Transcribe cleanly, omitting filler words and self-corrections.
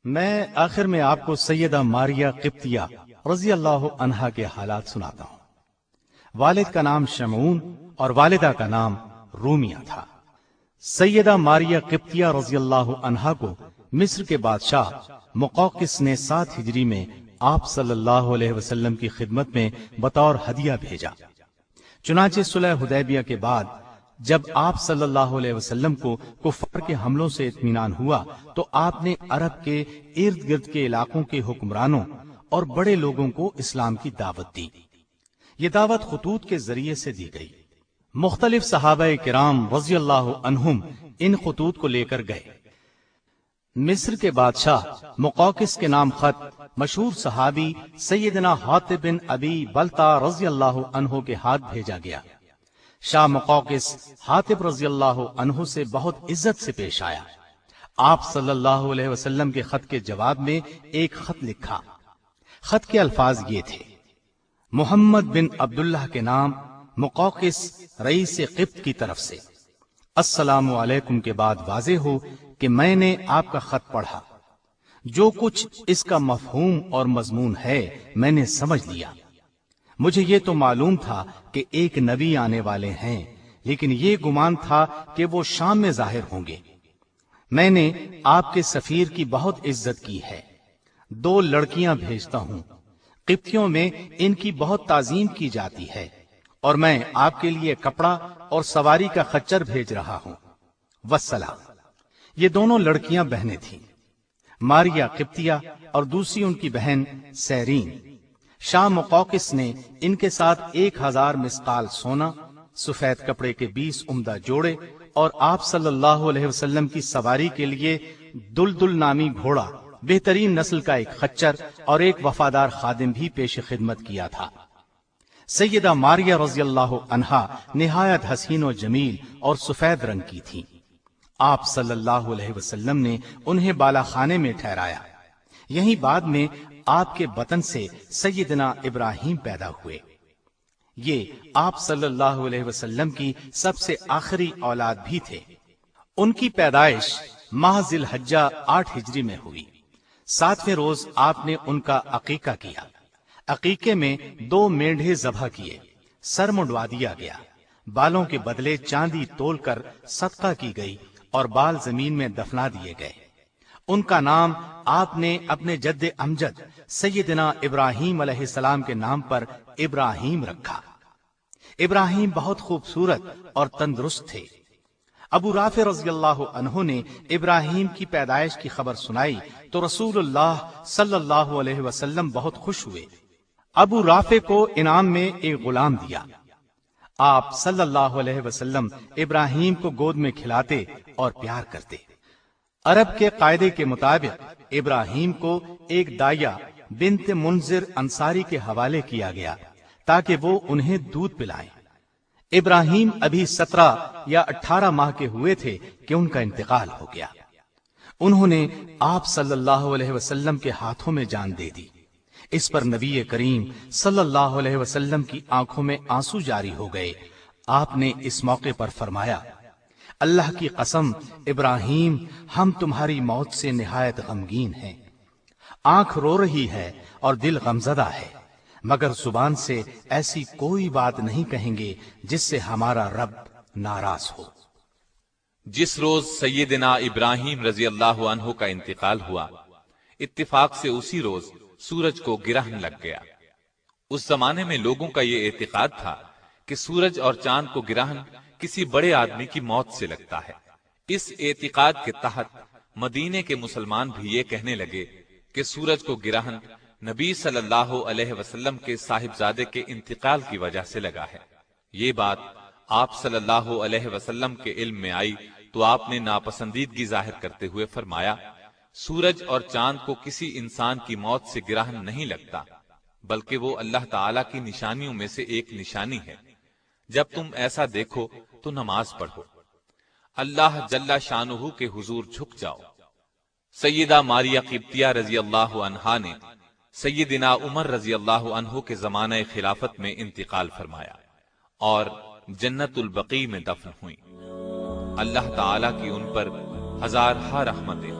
میں آخر میں آپ کو سیدہ ماریہ قبطیہ رضی اللہ عنہا کے حالات سناتا ہوں۔ والد کا نام شمعون اور والدہ کا نام رومیہ تھا۔ سیدہ ماریہ قبطیہ رضی اللہ عنہا کو مصر کے بادشاہ مقوقس نے 7 ہجری میں آپ صلی اللہ علیہ وسلم کی خدمت میں بطور ہدیہ بھیجا۔ چنانچہ صلح حدیبیہ کے بعد جب آپ صلی اللہ علیہ وسلم کو کفار کے حملوں سے اطمینان ہوا تو آپ نے عرب کے ارد گرد کے علاقوں کے حکمرانوں اور بڑے لوگوں کو اسلام کی دعوت دی۔ یہ دعوت خطوط کے ذریعے سے دی گئی۔ مختلف صحابہ کرام رضی اللہ عنہم ان خطوط کو لے کر گئے۔ مصر کے بادشاہ مقوقس کے نام خط مشہور صحابی سیدنا حاطب بن ابی بلتا رضی اللہ عنہ کے ہاتھ بھیجا گیا۔ شاہ مقوقس حاطب رضی اللہ عنہ سے بہت عزت سے پیش آیا۔ آپ صلی اللہ علیہ وسلم کے خط کے جواب میں ایک خط لکھا۔ خط کے الفاظ یہ تھے: محمد بن عبداللہ کے نام مقوقس رئیس قبط کی طرف سے، السلام علیکم کے بعد واضح ہو کہ میں نے آپ کا خط پڑھا۔ جو کچھ اس کا مفہوم اور مضمون ہے میں نے سمجھ لیا۔ مجھے یہ تو معلوم تھا کہ ایک نبی آنے والے ہیں، لیکن یہ گمان تھا کہ وہ شام میں ظاہر ہوں گے۔ میں نے آپ کے سفیر کی بہت عزت کی ہے۔ 2 لڑکیاں بھیجتا ہوں۔ قبطیوں میں ان کی بہت تعظیم کی جاتی ہے، اور میں آپ کے لیے کپڑا اور سواری کا خچر بھیج رہا ہوں۔ والسلام۔ یہ دونوں لڑکیاں بہنیں تھیں، ماریہ قبطیہ اور دوسری ان کی بہن سیرین۔ شاہ مقوقس نے ان کے ساتھ 1000 مسقال سونا، سفید کپڑے کے 20 عمدہ جوڑے اور آپ صلی اللہ علیہ وسلم کی سواری کے لیے دلدل نامی گھوڑا، بہترین نسل کا ایک خچر اور ایک وفادار خادم بھی پیش خدمت کیا تھا۔ سیدہ ماریہ رضی اللہ عنہا نہایت حسین و جمیل اور سفید رنگ کی تھی۔ آپ صلی اللہ علیہ وسلم نے انہیں بالا خانے میں ٹھہرایا۔ یہیں بعد میں آپ کے بطن سے سیدنا ابراہیم پیدا ہوئے۔ یہ آپ صلی اللہ علیہ وسلم کی سب سے آخری اولاد بھی تھے۔ ان کی پیدائش ماہ ذی الحجہ 8 ہجری میں ہوئی۔ 7ویں روز آپ نے ان کا عقیقہ کیا۔ عقیقے میں 2 مینڈھے ذبح کیے، سر منڈوا دیا گیا، بالوں کے بدلے چاندی تول کر صدقہ کی گئی اور بال زمین میں دفنا دیے گئے۔ ان کا نام آپ نے اپنے جد امجد سیدنا ابراہیم علیہ السلام کے نام پر ابراہیم رکھا۔ ابراہیم بہت خوبصورت اور تندرست تھے۔ ابو رافع رضی اللہ عنہ نے ابراہیم کی پیدائش کی خبر سنائی تو رسول اللہ صلی اللہ علیہ وسلم بہت خوش ہوئے۔ ابو رافع کو انعام میں ایک غلام دیا۔ آپ صلی اللہ علیہ وسلم ابراہیم کو گود میں کھلاتے اور پیار کرتے۔ عرب کے قاعدے کے مطابق ابراہیم کو ایک دائیا بنت منذر انصاری کے حوالے کیا گیا تاکہ وہ انہیں دودھ پلائیں۔ ابراہیم ابھی 17 یا 18 ماہ کے ہوئے تھے کہ ان کا انتقال ہو گیا۔ انہوں نے آپ صلی اللہ علیہ وسلم کے ہاتھوں میں جان دے دی۔ اس پر نبی کریم صلی اللہ علیہ وسلم کی آنکھوں میں آنسو جاری ہو گئے۔ آپ نے اس موقع پر فرمایا: اللہ کی قسم ابراہیم، ہم تمہاری موت سے نہایت غمگین ہیں۔ آنکھ رو رہی ہے اور دل غمزدہ ہے، مگر زبان سے ایسی کوئی بات نہیں کہیں گے جس سے ہمارا رب ناراض ہو۔ جس روز سیدنا ابراہیم رضی اللہ عنہ کا انتقال ہوا، اتفاق سے اسی روز سورج کو گرہن لگ گیا۔ اس زمانے میں لوگوں کا یہ اعتقاد تھا کہ سورج اور چاند کو گرہن کسی بڑے آدمی کی موت سے لگتا ہے۔ اس اعتقاد کے تحت مدینے کے مسلمان بھی یہ کہنے لگے کہ سورج کو گرہن نبی صلی اللہ علیہ وسلم کے صاحبزادے کے انتقال کی وجہ سے لگا ہے۔ یہ بات آپ صلی اللہ علیہ وسلم کے علم میں آئی تو آپ نے ناپسندیدگی ظاہر کرتے ہوئے فرمایا: سورج اور چاند کو کسی انسان کی موت سے گرہن نہیں لگتا، بلکہ وہ اللہ تعالی کی نشانیوں میں سے ایک نشانی ہے۔ جب تم ایسا دیکھو تو نماز پڑھو، اللہ جل شانہ کے حضور جھک جاؤ۔ سیدہ ماریہ قبطیہ رضی اللہ عنہا نے سیدنا عمر رضی اللہ عنہ کے زمانہ خلافت میں انتقال فرمایا اور جنت البقیع میں دفن ہوئیں۔ اللہ تعالی کی ان پر ہزارہا رحمتیں۔